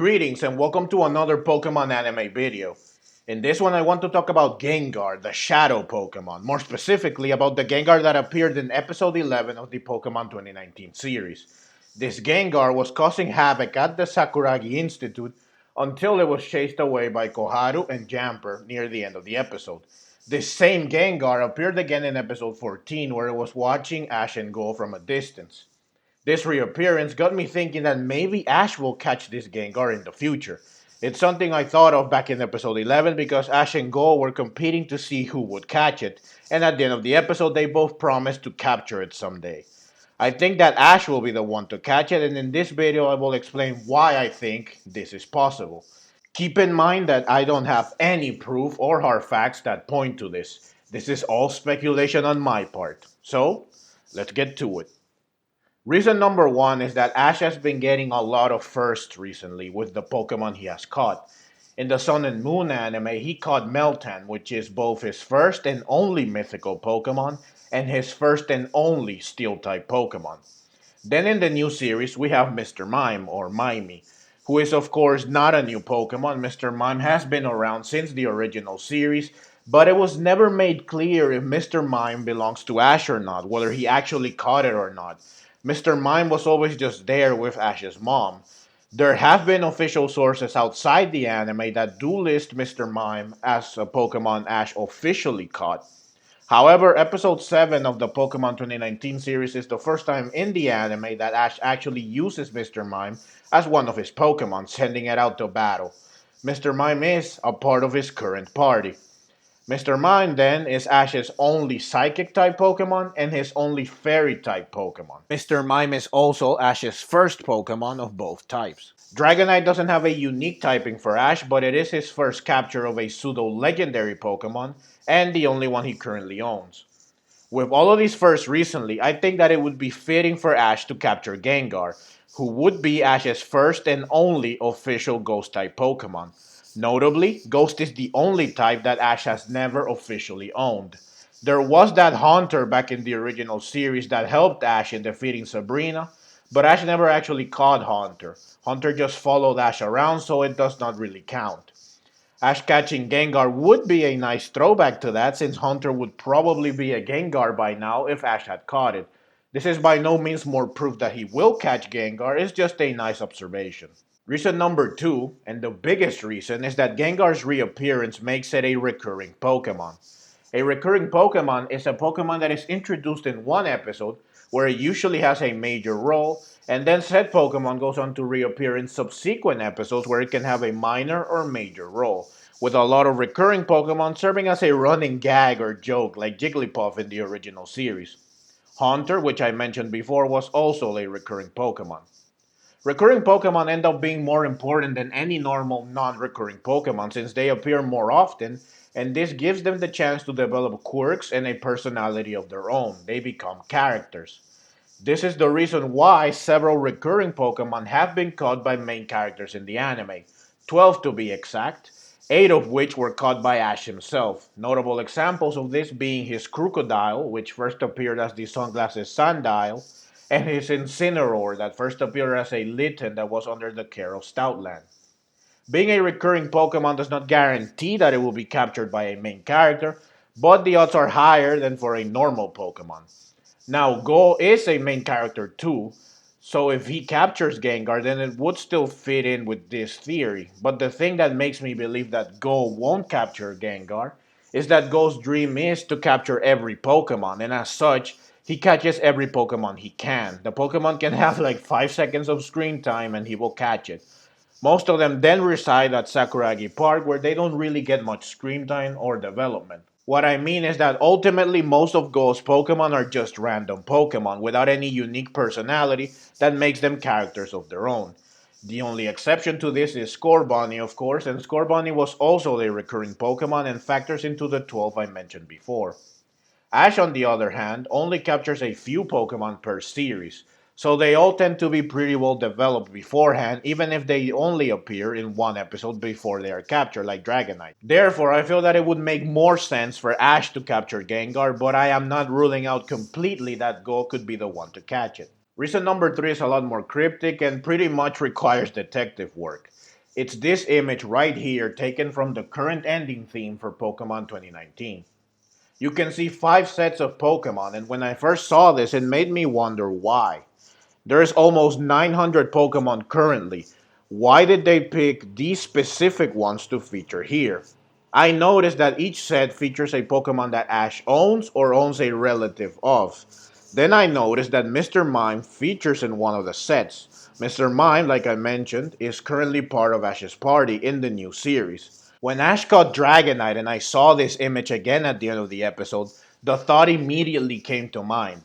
Greetings and welcome to another Pokemon anime video. In this one I want to talk about Gengar, the Shadow Pokemon, more specifically about the Gengar that appeared in episode 11 of the Pokemon 2019 series. This Gengar was causing havoc at the Sakuragi Institute until it was chased away by Koharu and Yamper near the end of the episode. This same Gengar appeared again in episode 14 where it was watching Ash and Go from a distance. This reappearance got me thinking that maybe Ash will catch this Gengar in the future. It's something I thought of back in episode 11 because Ash and Go were competing to see who would catch it, and at the end of the episode they both promised to capture it someday. I think that Ash will be the one to catch it, and in this video I will explain why I think this is possible. Keep in mind that I don't have any proof or hard facts that point to this. This is all speculation on my part. So, let's get to it. Reason number one is that Ash has been getting a lot of firsts recently with the Pokemon he has caught. In the Sun and Moon anime, he caught Meltan, which is both his first and only mythical Pokemon, and his first and only Steel-type Pokemon. Then in the new series, we have Mr. Mime, or Mimey, who is of course not a new Pokemon. Mr. Mime has been around since the original series, but it was never made clear if Mr. Mime belongs to Ash or not, whether he actually caught it or not. Mr. Mime was always just there with Ash's mom. There have been official sources outside the anime that do list Mr. Mime as a Pokemon Ash officially caught. However, episode 7 of the Pokemon 2019 series is the first time in the anime that Ash actually uses Mr. Mime as one of his Pokemon, sending it out to battle. Mr. Mime is a part of his current party. Mr. Mime, then, is Ash's only Psychic-type Pokemon and his only Fairy-type Pokemon. Mr. Mime is also Ash's first Pokemon of both types. Dragonite doesn't have a unique typing for Ash, but it is his first capture of a pseudo-legendary Pokemon, and the only one he currently owns. With all of these firsts recently, I think that it would be fitting for Ash to capture Gengar, who would be Ash's first and only official Ghost-type Pokemon. Notably, Ghost is the only type that Ash has never officially owned. There was that Haunter back in the original series that helped Ash in defeating Sabrina, but Ash never actually caught Haunter. Haunter just followed Ash around, so it does not really count. Ash catching Gengar would be a nice throwback to that, since Haunter would probably be a Gengar by now if Ash had caught it. This is by no means more proof that he will catch Gengar, it's just a nice observation. Reason number 2, and the biggest reason, is that Gengar's reappearance makes it a recurring Pokemon. A recurring Pokemon is a Pokemon that is introduced in one episode, where it usually has a major role, and then said Pokemon goes on to reappear in subsequent episodes where it can have a minor or major role, with a lot of recurring Pokemon serving as a running gag or joke like Jigglypuff in the original series. Haunter, which I mentioned before, was also a recurring Pokemon. Recurring Pokemon end up being more important than any normal non-recurring Pokemon since they appear more often, and this gives them the chance to develop quirks and a personality of their own. They become characters. This is the reason why several recurring Pokemon have been caught by main characters in the anime, 12 to be exact, 8 of which were caught by Ash himself. Notable examples of this being his Crocodile, which first appeared as the Sunglasses Sandile, and his Incineroar that first appeared as a Litten that was under the care of Stoutland. Being a recurring Pokemon does not guarantee that it will be captured by a main character, but the odds are higher than for a normal Pokemon. Now, Go is a main character too, so if he captures Gengar, then it would still fit in with this theory. But the thing that makes me believe that Go won't capture Gengar is that Go's dream is to capture every Pokemon, and as such, he catches every Pokemon he can. The Pokemon can have like 5 seconds of screen time and he will catch it. Most of them then reside at Sakuragi Park where they don't really get much screen time or development. What I mean is that ultimately most of Go's Pokemon are just random Pokemon without any unique personality that makes them characters of their own. The only exception to this is Scorbunny, of course, and Scorbunny was also a recurring Pokemon and factors into the 12 I mentioned before. Ash, on the other hand, only captures a few Pokemon per series, so they all tend to be pretty well developed beforehand, even if they only appear in one episode before they are captured, like Dragonite. Therefore, I feel that it would make more sense for Ash to capture Gengar, but I am not ruling out completely that Go could be the one to catch it. Reason number 3 is a lot more cryptic and pretty much requires detective work. It's this image right here taken from the current ending theme for Pokemon 2019. You can see 5 sets of Pokemon, and when I first saw this, it made me wonder why. There's almost 900 Pokemon currently. Why did they pick these specific ones to feature here? I noticed that each set features a Pokemon that Ash owns or owns a relative of. Then I noticed that Mr. Mime features in one of the sets. Mr. Mime, like I mentioned, is currently part of Ash's party in the new series. When Ash caught Dragonite and I saw this image again at the end of the episode, the thought immediately came to mind.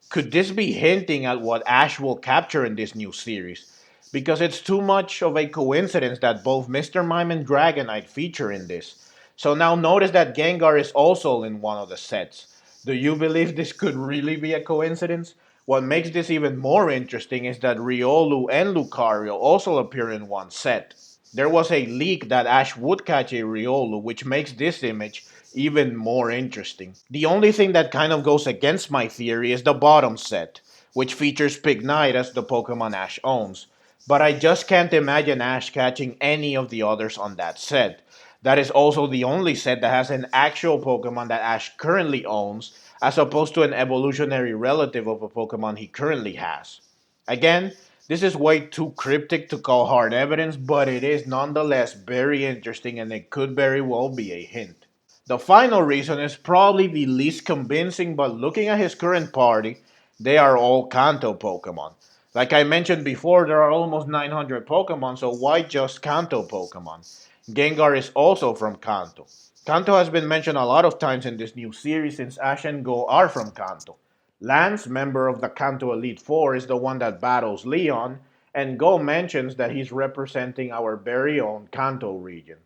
Could this be hinting at what Ash will capture in this new series? Because it's too much of a coincidence that both Mr. Mime and Dragonite feature in this. So now notice that Gengar is also in one of the sets. Do you believe this could really be a coincidence? What makes this even more interesting is that Riolu and Lucario also appear in one set. There was a leak that Ash would catch a Riolu, which makes this image even more interesting. The only thing that kind of goes against my theory is the bottom set, which features Pignite as the Pokemon Ash owns. But I just can't imagine Ash catching any of the others on that set. That is also the only set that has an actual Pokemon that Ash currently owns, as opposed to an evolutionary relative of a Pokemon he currently has. Again, this is way too cryptic to call hard evidence, but it is nonetheless very interesting and it could very well be a hint. The final reason is probably the least convincing, but looking at his current party, they are all Kanto Pokemon. Like I mentioned before, there are almost 900 Pokemon, so why just Kanto Pokemon? Gengar is also from Kanto. Kanto has been mentioned a lot of times in this new series since Ash and Go are from Kanto. Lance, member of the Kanto Elite Four, is the one that battles Leon, and Go mentions that he's representing our very own Kanto region.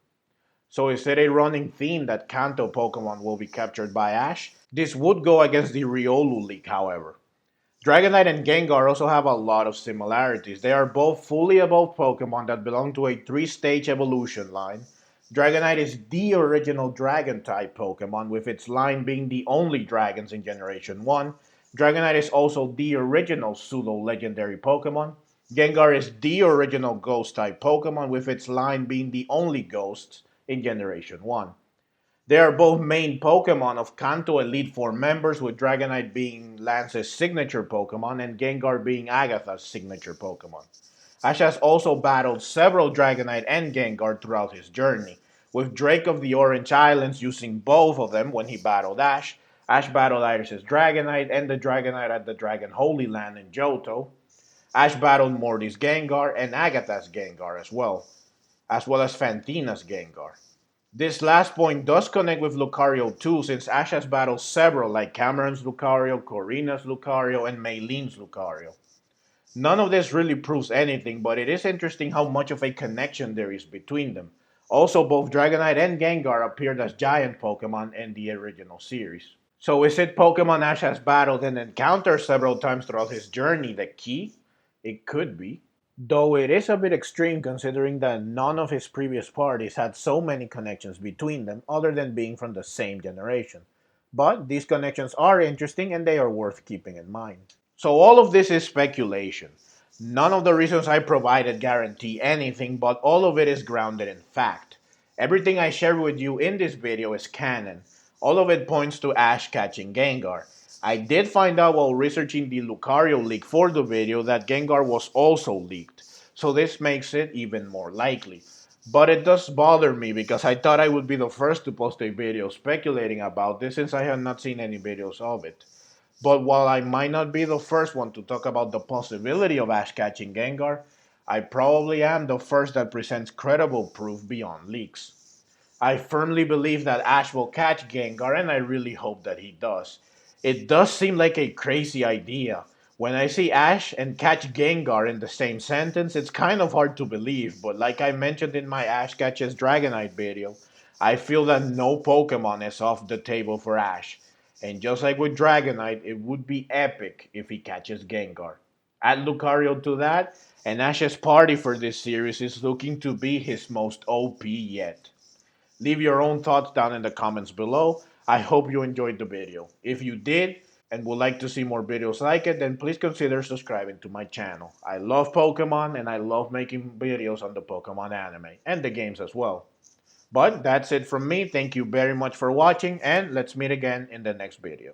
So is it a running theme that Kanto Pokemon will be captured by Ash? This would go against the Riolu leak, however. Dragonite and Gengar also have a lot of similarities. They are both fully evolved Pokemon that belong to a 3-stage evolution line. Dragonite is the original Dragon type Pokemon, with its line being the only dragons in Generation 1. Dragonite is also the original pseudo legendary Pokemon. Gengar is the original Ghost type Pokemon, with its line being the only ghosts in Generation 1. They are both main Pokemon of Kanto Elite Four members, with Dragonite being Lance's signature Pokemon and Gengar being Agatha's signature Pokemon. Ash has also battled several Dragonite and Gengar throughout his journey, with Drake of the Orange Islands using both of them when he battled Ash. Ash battled Iris's Dragonite and the Dragonite at the Dragon Holy Land in Johto. Ash battled Morty's Gengar and Agatha's Gengar as well as Fantina's Gengar. This last point does connect with Lucario too, since Ash has battled several like Cameron's Lucario, Corina's Lucario, and Maylene's Lucario. None of this really proves anything, but it is interesting how much of a connection there is between them. Also, both Dragonite and Gengar appeared as giant Pokemon in the original series. So is it Pokemon Ash has battled and encountered several times throughout his journey the key? It could be. Though it is a bit extreme considering that none of his previous parties had so many connections between them other than being from the same generation. But these connections are interesting and they are worth keeping in mind. So all of this is speculation. None of the reasons I provided guarantee anything, but all of it is grounded in fact. Everything I share with you in this video is canon. All of it points to Ash catching Gengar. I did find out while researching the Lucario leak for the video that Gengar was also leaked, so this makes it even more likely. But it does bother me because I thought I would be the first to post a video speculating about this since I had not seen any videos of it. But while I might not be the first one to talk about the possibility of Ash catching Gengar, I probably am the first that presents credible proof beyond leaks. I firmly believe that Ash will catch Gengar, and I really hope that he does. It does seem like a crazy idea. When I see Ash and catch Gengar in the same sentence, it's kind of hard to believe, but like I mentioned in my Ash catches Dragonite video, I feel that no Pokemon is off the table for Ash. And just like with Dragonite, it would be epic if he catches Gengar. Add Lucario to that, and Ash's party for this series is looking to be his most OP yet. Leave your own thoughts down in the comments below. I hope you enjoyed the video. If you did, and would like to see more videos like it, then please consider subscribing to my channel. I love Pokemon and I love making videos on the Pokemon anime and the games as well. But that's it from me. Thank you very much for watching, and let's meet again in the next video.